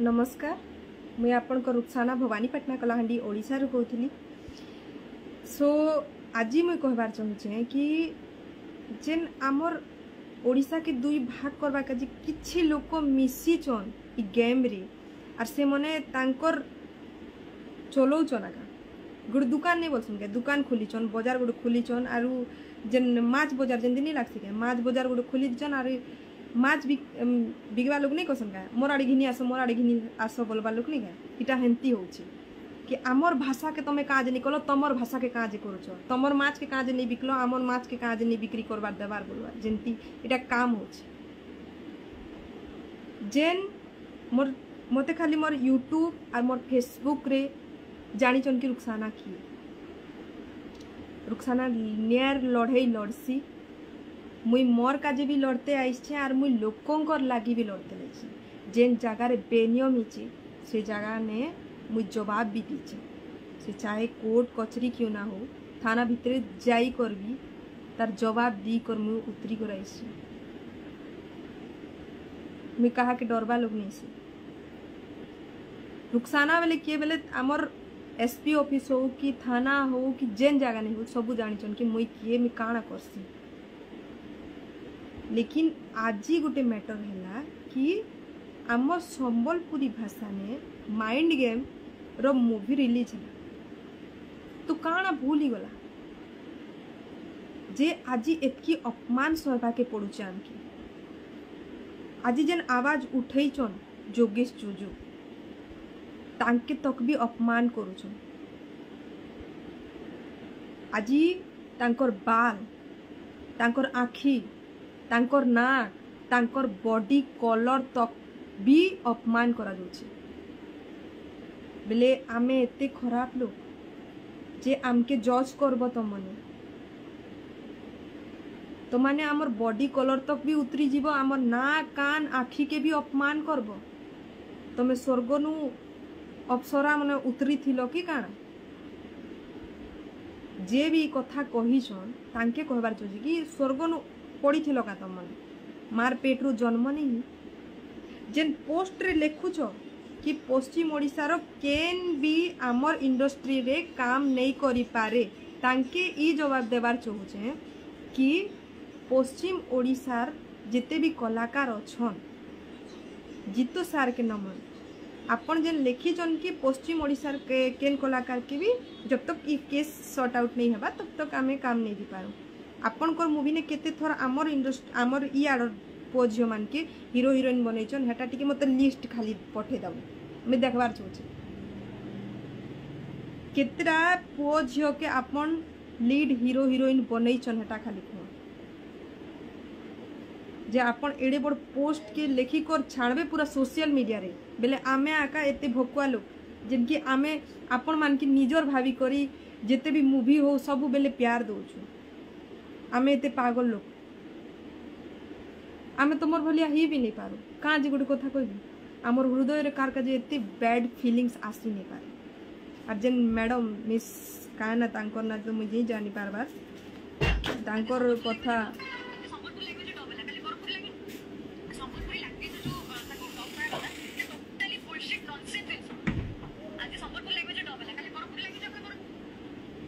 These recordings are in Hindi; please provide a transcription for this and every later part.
नमस्कार मुझे आपण रुक्साना भवानीपाटना कलाहांडी ओडिशा रू कहूली। सो आज मुझे कहबार चाहूँचे कि जेन आमर ओडिशा के दुई भाग करवा का किछि लोक मिशीचन इ गेम रे आर से मने तांकर चलौचन आका गोटे दुकान नहीं बोलसन के दुकान खोलीचन बाजार गोटे खोलीचन आरु जेन माछ बाजार जेन नहीं लागसी के माछ बाजार गोटे खोलीचन आर माछ बिकवा लोक नहीं कहसन का मोर आड़े घिनी आस बोलवा लोक नहीं का इटा हेंती होची कि आमर भाषा के तमे काज नहीं कलो तमर भाषा के काज करूछ तमर माछ के काज नहीं बिकलो आमर माछ के काज नहीं बिक्री करबार देबार बोलवा जेंती इटा काम होची जेन मोर मते खाली मोर यूट्यूब और मोर फेसबुक रे जानी चन की रुक्साना की रुक्साना नियर लड़ई लड़सी मुई मोर काजे भी लड़ते आईछे और मुई लोकों लगी भी लड़ते लाइछे जेन जगार बेनियम हिचे से जगह ने मुई जवाब भी दीचे से चाहे कोर्ट कचरी क्यों ना हो थाना भितर जाई कर भी तार जवाब दी कर मुई उतरी कर आईछे मुई कहा के डरबा लोग नहीं से रुक्साना बेले किए बेले आमर एसपी ऑफिस हो कि थाना हो कि जेन जगह नहीं हो सबू जानी कि मुई किए मुई काଣା करसी लेकिन आज गोटे मैटर है कि आम संबलपुरी भाषा में माइंड गेम रो मूवी रिलीज है तो काଣା भूल ही गला जे आज एतकी अपमान सहबा के पड़ुचे आमके आज जेन आवाज उठैचन जोगेश जोजो तांके तक भी अपमान करुछन आज तांकर बाल तांकर आखी तांकर नाक तांकर बॉडी कलर तक भी अपमान करा जाउछे बेले आमे एते खराब लोग जे आमके जज करबो तो माने आमर बॉडी कलर तक भी उतरी जीवो आमर नाक कान आखी के भी अपमान करबो तमे स्वर्गनु अप्सरा माने उतरी थिलो कि काना जे भी कथा कहिछन तांके कहबार चाहूँ कि स्वर्गनु पड़ी थिलो का तुम मार पेट्रु जन्म नहीं जेन पोस्ट रे लिखुच कि पश्चिम ओडिशार केन भी आमर इंडस्ट्री रे काम नहीं करि पारे तांके ई जवाब देबार चाहूचे कि पश्चिम ओडिशार जिते भी कलाकार अच्छन जीतू सार के नमन आपन जेन लिखीचन कि पश्चिम ओडिशार के केन कलाकार के भी जब तक ई केस सॉर्ट आउट नहीं हेबा तब तक आमे काम नहीं दी पारो आपनकर मूवी ने केते थोर आमर इंडस्ट्री आमर ई आड़ पुओ झील मान के हीरो हिरोइन बनईचन हेटा टिके मते लिस्ट खाली पठे दब मैं देखबार चाहूँ केतरा पुओ झील के आपन लीड हीरो हिरोइन बनईचन हेटा खाली कह जे आपन एडे बड़ पोस्ट के लेखी कर छाड़बे पूरा सोशल मीडिया रे बेले आमे आका एते भकुआ लोग जिनकी आमे आपन मान की निजर भावी करी जेते भी मूवी हो सब बेले प्यार दउछु आमे एते पागल लोग आमे तुमर भलिया ही भी नहीं पारो कहाँ जी गोटे कथा कहबी आमर हृदय रे कार का जे एते बैड फीलिंग्स आसी नहीं पारे और जेन मैडम मिस का ना तांकर ना तो मुझे जानी पारबार तांकर कथा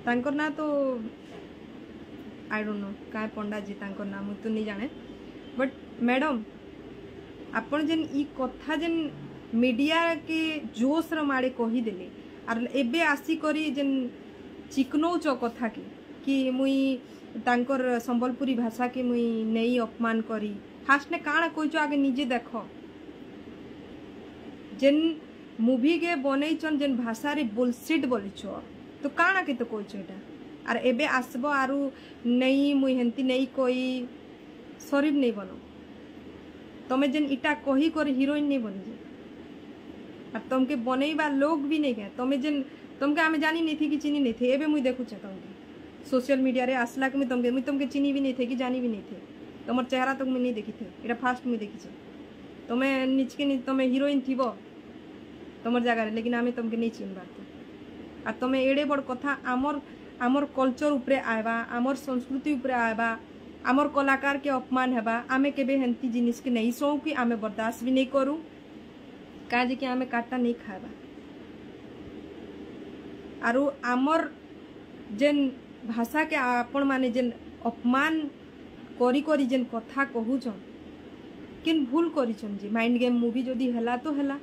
तांकर ना तो आई डोंट नो क्या पंडा जी तांकर ना मुझे तो नहीं जाने बट मैडम आपन जेन ई कथा जेन मीडिया के जोश र मारे कही देले आर एबे आसी करी जेन चिकनौच कथा के कि मुई तांकर संबलपुरी भाषा के मुई नहीं अपमान करी फास्ट ने काଣା कहछो आगे निजे देखो जेन मूवी के बनईचन जेन भाषा रे बुलशिट बोलिछो तो काଣା के तो कहछो एटा आर एबे आसबो आरु नहीं मुई हेंती नहीं कोई शरीफ नहीं बनो तमे जेन इटा कही कर हीरोइन नहीं बनी जे और तुमके बनईबा लोग भी नहीं गए तमे जेन तुमके आमे जानी नहीं थी कि चिनी नहीं थे एबे मुई देखुचे तुमके सोशल मीडिया रे आसला के मुई तुमके चिनी भी नहीं थे कि जानी भी नहीं थे तुमर चेहरा तक मुई नहीं देखी थे एटा फास्ट मुई देखी छे तमे निचके नहीं तमे हीरोइन थीबो तुमर जगह लेकिन आमे तुमके नहीं चिन बात और तमे एडे बड़ कथा आमर आमर कल्चर उपरे आएबा आमर संस्कृति उपरे आएबा आमर कलाकार के अपमान हेबा आमे केबे हेंती जिनिस के नहीं सौ कि आमे बर्दाश्त भी नहीं करूँ काजे कि आमे काटा नहीं खावा आरु आमर जेन भाषा के आपण माने जेन अपमान करी करी जेन कथा कहूछन किन भूल करिछन जी माइंड गेम मूवी जदि हला तो हला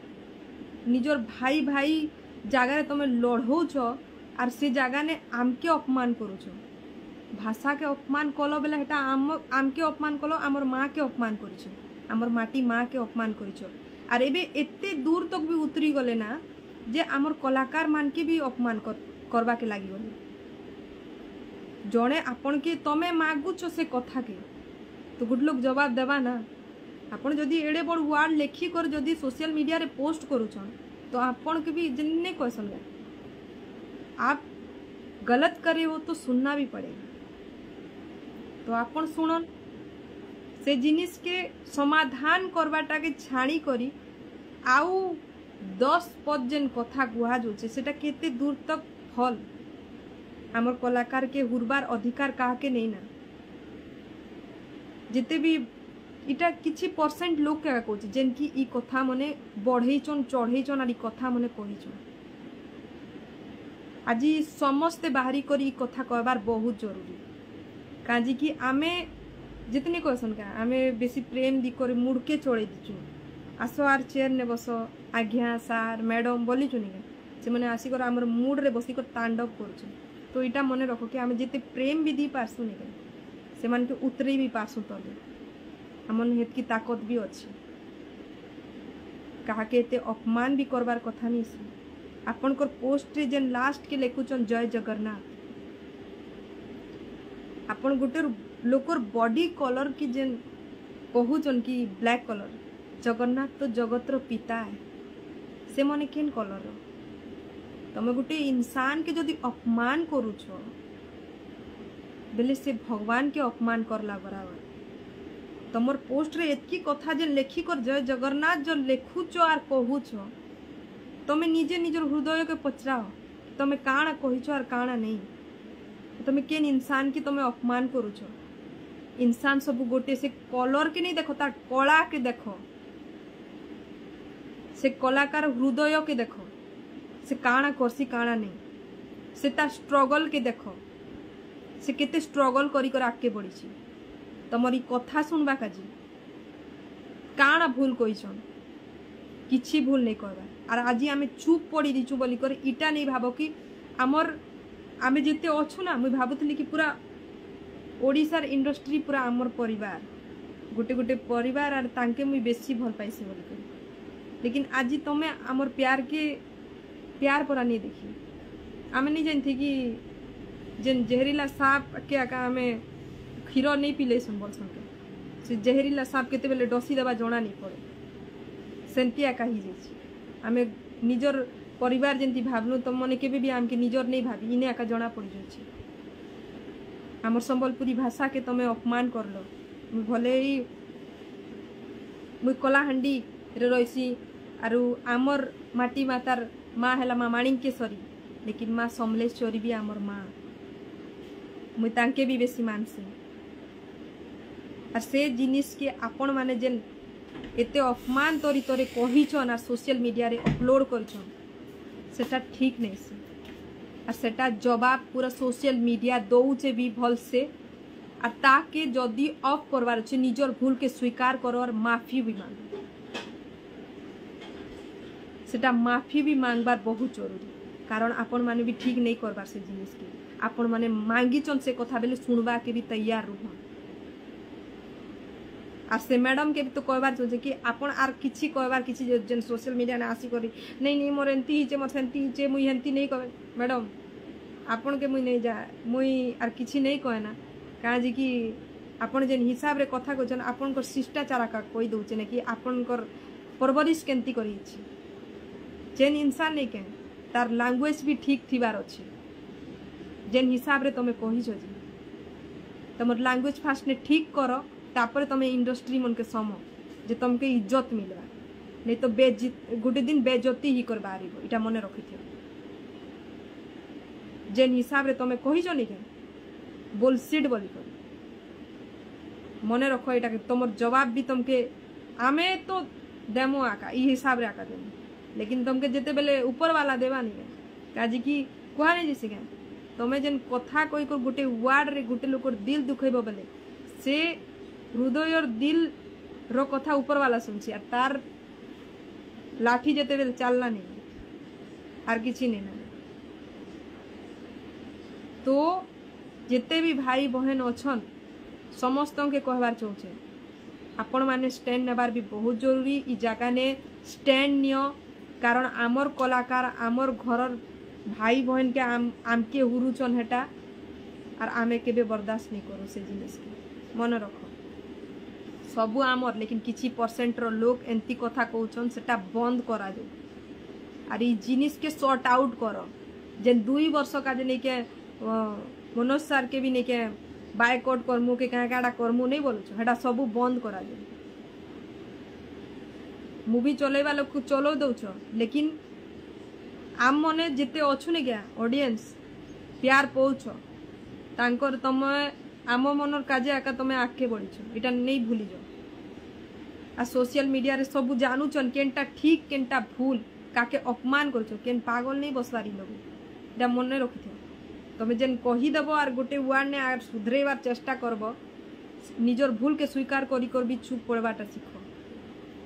निजर भाई भाई जगार तुम लड़ौच आर से जगह ने आमके अपमान करुछ भाषा के अपमान कल बेले हेटा आमके अपमान कल आमर माँ के अपमान करिछ आमर माटी माँ के अपमान करिछ आर एबे एते दूर तक भी उतरी गले ना जे आमर कलाकार मान के भी अपमान करवा के लगी गले जड़े आपण के तमे मागुच से कथा के तो गुड लोग जवाब देवा ना आपण जदि एड़े बड़ वर्ड लेखी कर जदि सोशल मीडिया रे पोस्ट करूछन तो आपण के भी जिन्ने क्वेश्चन है आप गलत करे हो तो सुनना भी पड़ेगा तो आपण सुनन से जिनिस के समाधान करवाटा के छाणी करी आउ 10 पद जेन कथा गुहा जोचे सेटा केते दूर तक फल हमर कलाकार के हुरबार अधिकार कहा के नहीं ना जिते भी इटा किछि परसेंट लोग क्या कहूँ जेन की ई कथा मने बढ़ईचन चढ़ईचन आर कथा मने कहीचन आज समस्ते बाहरी कर कथा कहबार बहुत जरूरी काजी कि आमे जितने कहसन का आमे बेसी प्रेम दी कर मुड़ के चढ़े दीचु आस आर चेयर ने बस आज्ञा सार मैडम बोली चुनी से मैंने आसिक आमर मुड रे बसिक तांडव कर तो यहाँ मन रख कि आम जिते प्रेम भी दी पार्सु नहीं से मान के उतरे भी पार्सु तले आमन हेतकी ताकत भी अच्छी कहा के एते अपमान भी करबार कथा नहीं से आपण कर पोस्ट रे जेन लास्ट के लेखुचन जय जगन्नाथ आपण गोटे लोकर बॉडी कलर की जेन कहूचन कि ब्लैक कलर जगन्नाथ तो जगतर पिता है से मने केन कलर तमे गोटे इंसान के जदि अपमान करूछ बेले से भगवान के अपमान करला बराबर तमर पोस्ट रे एतकी कथा जेन लेखी कर जय जगन्नाथ जो लेखुच आर कहूछ तमे निजे निजर हृदय के पचराओ तमे काना कहिछ आर काना नहीं तमे केन इंसान की तमे अपमान करूछ इंसान सब गोटे से कलर के नहीं देखो तार कला के देखो से कलाकार हृदय के देखो से काना करसी काना नहीं से तार स्ट्रगल के देखो से केते स्ट्रगल करी कर आगे बढ़ी तमरी कथा सुनबा काजी काना भूल कहीछन किछि भूल नहीं करबा आर आज आमे चुप पड़ी दीचु बोली कर इटा नहीं भाबो कि आमर आमे जेते अछु ना मुई भाबुतली कि पूरा ओडिसार इंडस्ट्री पूरा आमर परिवार गोटे गोटे परिवार आर तांके मुई बेसी भल पाइसे बोली कर लेकिन आज तमे आमर प्यार परा नहीं देखी आमे नहीं जानथी कि जेन जहरीला सांप के आका आमे क्षीर नहीं पिले सुन बोलसन के से जहरीला सांप केते बेले डसी देबा जणा नहीं पड़े सेंती आका ही जाई आमे निजर परिवार जेंती भावनु तो मने केबे भी आमके निजर नहीं भाभी इने आका जणा पड़ जाई हमर संबलपुरी भाषा के तमे अपमान करलो भले ही मुई कलाहांडी रे रहिसी आरु आमर माटी मातार माँ है माँ माणिकेश्वरी लेकिन माँ समलेश्वरी भी आमर माँ मुई तांके भी बेसी मानसी और से जिनिस के आपण माने जेन एते अपमान तरीतरे कहीछन और सोशल मीडिया रे अपलोड करछन सेटा ठीक नहीं से और सेटा जवाब पूरा सोशल मीडिया दौचे भी भल से और ताके जदि ऑफ करवार अछि निजर भूल के स्वीकार करो और माफी भी मांगो सेटा माफी भी मांगबार बहुत जरूरी कारण आपण माने भी ठीक नहीं करबार से जिनिस के आपण माने मांगीचन से कथा बेले सुनबा के भी तैयार रुह और से मैडम के भी तो कहबार चाहे कि आपण आर किछि कहबार किछि जेन सोशल मीडिया ने आसी करी नहीं मोर एंती हिचे मोर सेंती हिचे मुई हेंती नहीं कहे मैडम आपण के मुई नहीं जा मुई आर किछि नहीं कहे ना काजी कि आपण जेन हिसाब रे कथा कहछन आपण को शिष्टाचार का कोई दउचे ना कि आपण कर परवरिश केंती करी छी जेन इंसान नहीं के तार लैंग्वेज भी ठीक थिबार अछि जेन हिसाब रे तमे कहि छ जी तमर लैंग्वेज फास्ट ने ठीक करो तापर तमे इंडस्ट्री मन के सम जे तमके इज्जत मिलबा नहीं तो गोटे दिन बेजती ही कर बारिबो इटा मने रखिथियो जेन हिसाब रे तमे कहि छ नहीं के बुलशिट बोली कर मने रखो इटा के तमर जवाब भी तमके आमे तो देमु आका ई हिसाब रे आका देमु लेकिन तुमके जेते बेले ऊपर वाला देवा नहीं काजी की कहा नहीं जैसे तुम्हें जेन कथा कही कर गोटे वार्ड रे गोटे लोक दिल दुखेब बेले से हृदय और दिल रो कथा ऊपर वाला सुनसी और तार लाठी जेते बेले चलना नहीं आर किसी नहीं ना तो जिते भी भाई बहन अच्छन समस्त के कहबार चाहूचे आपण माने स्टैंड नेबार भी बहुत जरूरी ई जगह ने स्टैंड नियो कारण आमर कलाकार आमर घर भाई बहन के आमके हुरुचन हेटा और आमे के बर्दाश्त नहीं करो से जिनिस के मन रख सबू आमर लेकिन किछि परसेंट रो लोग एंती कथा कहउछन सेटा बंद करा जो और ई जिनिस के सॉर्ट आउट करो जेन 2 वर्ष का जे नहीं के मनोज सर के भी नहीं के बायकॉट करमु के क्या क्या करमु नहीं बोलुछ हेटा सबू बंद करा जो मूवी चलेवा लोग को चलो दउछ लेकिन आम मने जिते अच्छु नहीं क्या ऑडियंस प्यार पौछ तांकर तुम आम मनर काजे आका तुम आगे बढ़ीछ इटा नहीं भूली जाओ आ सोशल मीडिया रे सब जानूचन केनटा ठीक केनटा भूल काके अपमान करछ केन पागल नहीं बसवारी लोग इटा मन रखि तुम जेन कहीदेव आर गोटे वार्ड ने आर सुधरेबार चेष्टा करब निजर भूल के स्वीकार करी कर भी चुप पड़वाटा सीख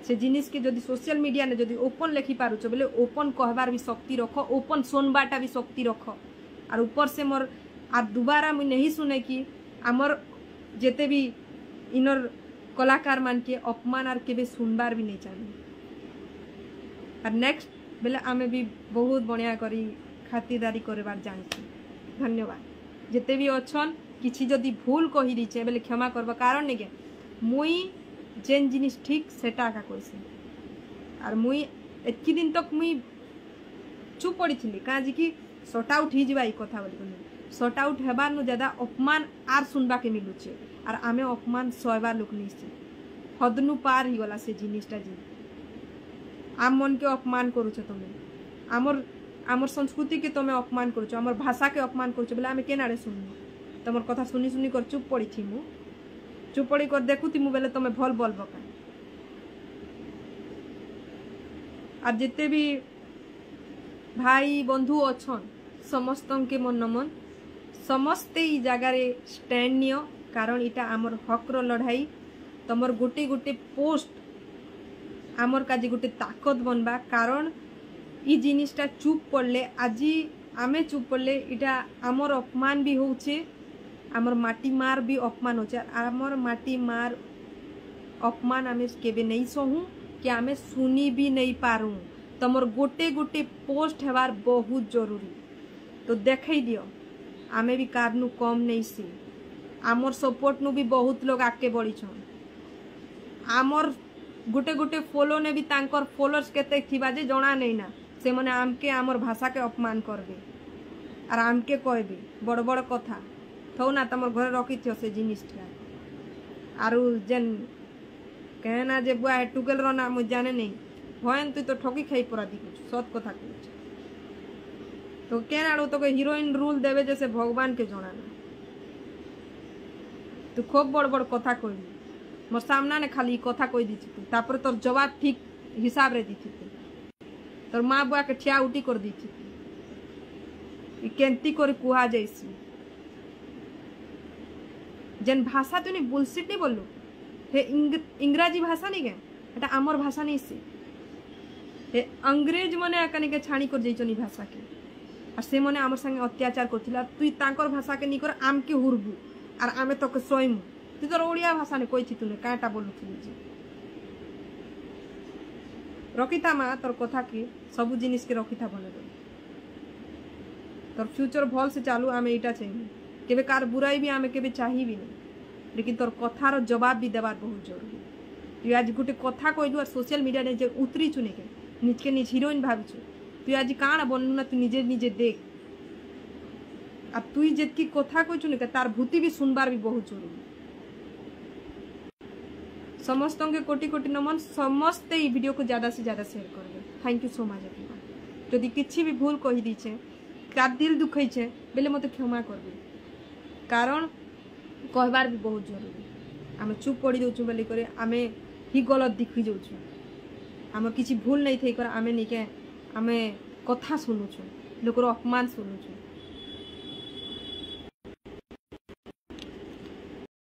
से जिनिस के जदि सोशल मीडिया ने जदि ओपन लिखि पारुछ बोले ओपन कहबार भी शक्ति रख ओपन सुनबाटा भी शक्ति रख और ऊपर से मोर आर दोबारा मुझे नहीं सुने कि आमर जेते भी इनर कलाकार मान के अपमान आर के सुनबार भी नहीं चाहिए और नेक्स्ट बेले आमे भी बहुत बढ़िया करी खातिरदारी करबार जानछि धन्यवाद जेते भी अच्छन किछि जदि भूल कही दीचे बेले क्षमा करबा कारण नहीं के मुई जेन जिनिस ठीक सेटा आका कइसी और मुई एतकी दिन तक मुई चुप पड़ी थी काजी कि सॉर्ट आउट ही जीवा ई कथा बोली सॉर्ट आउट हेबार नु ज्यादा अपमान आर सुनबा के मिलुचे और आमे अपमान सहबार लोक नहीं हदनु पार ही गला से जिनिसटा जी आम मन के अपमान करूछ तुमे आमर आमर संस्कृति के तुमे अपमान करूछ आमर भाषा के अपमान करूछ बोले आमे केनाडे सुननु तमर कथा सुनी सुनी कर चुप पड़ी थी मु चुप पड़ी कर देखुती मु बेले तुमे भल बोलबो का और जिते भी भाई बंधु अच्छन समस्त के मन नमन समस्ते ई जगार स्टैंड नियो कारण इटा आमर हक रो लड़ाई तमर गोटे गोटे पोस्ट आमर काजी गोटे ताकत बनबा कारण ई जिनिसटा चुप पड़ले आज आमे चुप पड़ले इटा आमर अपमान भी होचे आमर माटी मार भी अपमान होचे आमर माटी मार अपमान आमे केबे नहीं सहू कि आमे सुनी भी नहीं पारू तमर गोटे गोटे पोस्ट हेबार बहुत जरूरी तो देखई दियो आमे भी कारनु कम नहीं सी आमर सपोर्ट नु भी बहुत लोग आके बढ़ी छन आमर गोटे गोटे फॉलो ने भी तांकर फॉलोअर्स केते थिबा जे जणा नहीं ना से मने आमके आमर भाषा के अपमान करबे और आमके कहबे बड़ बड़ कथा थौ ना तमर घर रखी थियो से जिनिसटा आरु जेन कहना जे बुआ टुकेल रना मु जाने नहीं भयन तू तो ठकी खाई परा दिखु सत कथा कहू तो केन आड़ो तो हिरोइन रूल देवे जैसे भगवान के जणा ना तू खूब बड़ बड़ कथा कहली मोर सामना ने खाली कथा कह दी तापर तोर जवाब ठीक हिसाब रे दी तोर माँ बुआ के ठिया उठी कर दी केंती कर कुहा जैसी जेन भाषा तू नहीं बुलसिट नहीं बोलू हे इंग्राजी भाषा नहीं के आमर भाषा नहीं सी हे अंग्रेज मने आकानी के छाणी कर जैचनी भाषा के और से मने आमर संगे अत्याचार करथिला तू तांकर भाषा के नहीं कर आम के हुरबू और आमे तो के सोइमु तू तोर ओडिया भाषा ने कहि तूने काटा बोलुथि जी रखिता माँ तोर कथा के सब जिनिस के रखिता बने तोर फ्यूचर भल से चालू आमे इटा चाहिए केबे कार बुराई भी आमे केबे चाही भी नहीं लेकिन तोर कथार जवाब भी देवार बहुत जरूरी तू आज गोटे कथा कहलु और सोशल मीडिया ने जे उतरी चुने के निज के निज हिरोइन भाविछु तू आज काण बनलु ना तू निजे निजे देख अब तू जेतकी कथा कहछु ने तार भूति भी सुनबार भी बहुत जरूरी समस्त के कोटि कोटि नमन समस्ते ई वीडियो को ज्यादा से ज्यादा शेयर करबे thank you so much everyone जदि किछि भी भूल कहि दी छे कार दिल दुखै छे बेले मते क्षमा करबे कारण कहबार भी बहुत जरूरी आमे चुप पड़ी जाउछु बेले करे आमे ही गलत दिखि जाउछु आमर किसी भूल नहीं थी कर आमे निके आमे कथा शुणुचु लोकर अपमान शुणुचु